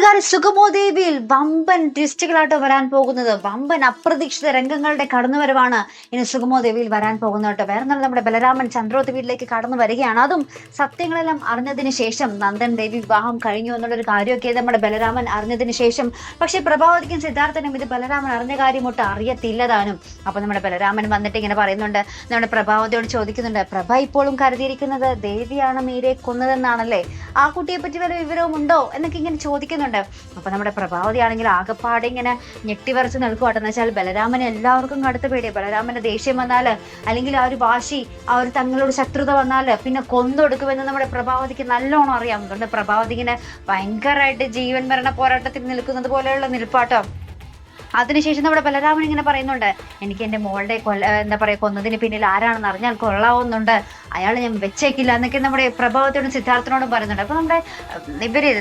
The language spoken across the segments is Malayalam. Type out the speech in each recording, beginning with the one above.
കൂട്ടുകാരി സുഗമോദേവിയിൽ വമ്പൻ ട്വിസ്റ്റുകളായിട്ട് വരാൻ പോകുന്നത്. വമ്പൻ അപ്രതീക്ഷിത രംഗങ്ങളുടെ കടന്നുവരവാണ് ഇനി സുഗമോദേവിയിൽ വരാൻ പോകുന്നത് കേട്ടോ. വേറെ നല്ല നമ്മുടെ ബലരാമൻ ചന്ദ്രോത്ത് വീട്ടിലേക്ക് കടന്നു വരികയാണ്. അതും സത്യങ്ങളെല്ലാം അറിഞ്ഞതിന് ശേഷം നന്ദൻ ദേവി വിവാഹം കഴിഞ്ഞു എന്നുള്ളൊരു കാര്യമൊക്കെ നമ്മുടെ ബലരാമൻ അറിഞ്ഞതിന് ശേഷം. പക്ഷെ പ്രഭാവതിക്കും സിദ്ധാർത്ഥനും ഇത് ബലരാമൻ അറിഞ്ഞ കാര്യം ഒട്ടും അറിയത്തില്ല താനും. അപ്പൊ നമ്മുടെ ബലരാമൻ വന്നിട്ട് ഇങ്ങനെ പറയുന്നുണ്ട്, നമ്മുടെ പ്രഭാവതിയോട് ചോദിക്കുന്നുണ്ട്, പ്രഭ ഇപ്പോഴും കരുതിയിരിക്കുന്നത് ദേവിയാണ് മീരയെ കൊന്നതെന്നാണല്ലേ, ആ കുട്ടിയെ പറ്റി വല്ല വിവരവും ഉണ്ടോ എന്നൊക്കെ ഇങ്ങനെ ചോദിക്കുന്നുണ്ട്. അപ്പൊ നമ്മുടെ പ്രഭാവതി ആണെങ്കിൽ ആകെപ്പാടെ ഇങ്ങനെ ഞെട്ടിവരച്ച് നിൽക്കുവാട്ടെ. എന്ന് വെച്ചാൽ ബലരാമന് എല്ലാവർക്കും കടുത്ത പേടിയാണ്. ബലരാമന്റെ ദേഷ്യം വന്നാല്, അല്ലെങ്കിൽ ആ ഒരു വാശി, ആ ഒരു തങ്ങളോട് ശത്രുത വന്നാല് പിന്നെ കൊന്നൊടുക്കുമെന്ന് നമ്മുടെ പ്രഭാവതിക്ക് നല്ലോണം അറിയാം. അതുകൊണ്ട് പ്രഭാവതി ഇങ്ങനെ ഭയങ്കരമായിട്ട് ജീവൻ മരണ പോരാട്ടത്തിൽ നിൽക്കുന്നത് പോലെയുള്ള നിൽപ്പാട്ടോ. അതിനുശേഷം നമ്മുടെ ബലരാമൻ ഇങ്ങനെ പറയുന്നുണ്ട്, എനിക്ക് എൻ്റെ മോളുടെ എന്താ പറയുക കൊന്നതിന് പിന്നിൽ ആരാണെന്ന് അറിഞ്ഞാൽ കൊള്ളാവുന്നുണ്ട്, അയാളെ ഞാൻ വെച്ചേക്കില്ല എന്നൊക്കെ നമ്മുടെ പ്രഭാവത്തോടും സിദ്ധാർത്ഥനോടും പറയുന്നുണ്ട്. അപ്പൊ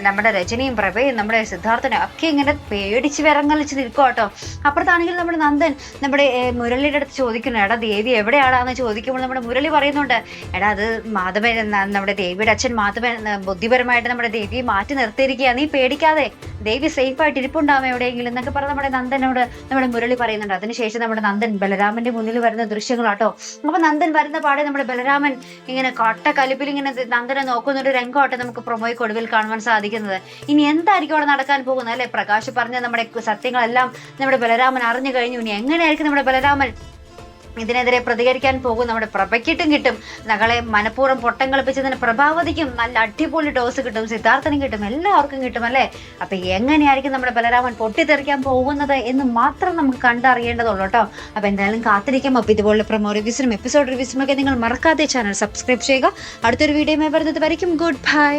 നമ്മുടെ രജനിയും പ്രഭയും നമ്മുടെ സിദ്ധാർത്ഥനും ഒക്കെ ഇങ്ങനെ പേടിച്ച് വിറങ്ങലിച്ച് നിൽക്കുക കേട്ടോ. അപ്പുറത്താണെങ്കിൽ നമ്മുടെ നന്ദൻ നമ്മുടെ മുരളിയുടെ അടുത്ത് ചോദിക്കുന്നു, എടാ ദേവി എവിടെയാടാന്ന് ചോദിക്കുമ്പോൾ നമ്മുടെ മുരളി പറയുന്നുണ്ട്, എടാ അത് മാധവൻ, നമ്മുടെ ദേവിയുടെ അച്ഛൻ മാധവൻ ബുദ്ധിപരമായിട്ട് നമ്മുടെ ദേവിയെ മാറ്റി നിർത്തിയിരിക്കുക, നീ പേടിക്കാതെ, ദേവി സേഫ് ആയിട്ട് ഇരിപ്പുണ്ടാവും എവിടെയെങ്കിലും എന്നൊക്കെ പറഞ്ഞ് നമ്മുടെ നന്ദനോട് നമ്മുടെ മുരളി പറയുന്നുണ്ട്. അതിനുശേഷം നമ്മുടെ നന്ദൻ ബലരാമന്റെ മുന്നിൽ വരുന്ന ദൃശ്യങ്ങളാട്ടോ. അപ്പൊ നന്ദൻ വരുന്ന പാടെ നമ്മുടെ ബലരാമൻ ഇങ്ങനെ കലിപ്പിൽ ഇങ്ങനെ നന്ദനെ നോക്കുന്ന ഒരു രംഗമാട്ടെ നമുക്ക് പ്രൊമോയ്ക്ക് ഒടുവിൽ കാണുവാൻ സാധിക്കുന്നത്. ഇനി എന്തായിരിക്കും അവിടെ നടക്കാൻ പോകുന്നത് അല്ലെ? പ്രകാശ് പറഞ്ഞ നമ്മുടെ സത്യങ്ങളെല്ലാം നമ്മുടെ ബലരാമൻ അറിഞ്ഞു കഴിഞ്ഞു. ഇനി എങ്ങനെയായിരിക്കും നമ്മുടെ ബലരാമൻ ഇതിനെതിരെ പ്രതികരിക്കാൻ പോകും? നമ്മുടെ പ്രഭയ്ക്കിട്ടും കിട്ടും, നകളെ മനഃപൂർവ്വം പൊട്ടം കളിപ്പിച്ചതിന് പ്രഭാവതിക്കും നല്ല അടിപൊളി ഡോസ് കിട്ടും, സിദ്ധാർത്ഥനും കിട്ടും, എല്ലാവർക്കും കിട്ടും അല്ലേ? അപ്പൊ എങ്ങനെയായിരിക്കും നമ്മുടെ ബലരാമൻ പൊട്ടിത്തെറിക്കാൻ പോകുന്നത് എന്ന് മാത്രം നമുക്ക് കണ്ടറിയേണ്ടതുള്ളൂ കേട്ടോ. അപ്പൊ എന്തായാലും കാത്തിരിക്കാം. അപ്പൊ ഇതുപോലെ പ്രൊമോ റിവ്യൂസിനും എപ്പിസോഡ് റിവ്യൂസിനും ഒക്കെ നിങ്ങൾ മറക്കാതെ ചാനൽ സബ്സ്ക്രൈബ് ചെയ്യുക. അടുത്തൊരു വീഡിയോയുമായി വരുന്നത് വരയ്ക്കും ഗുഡ് ബൈ.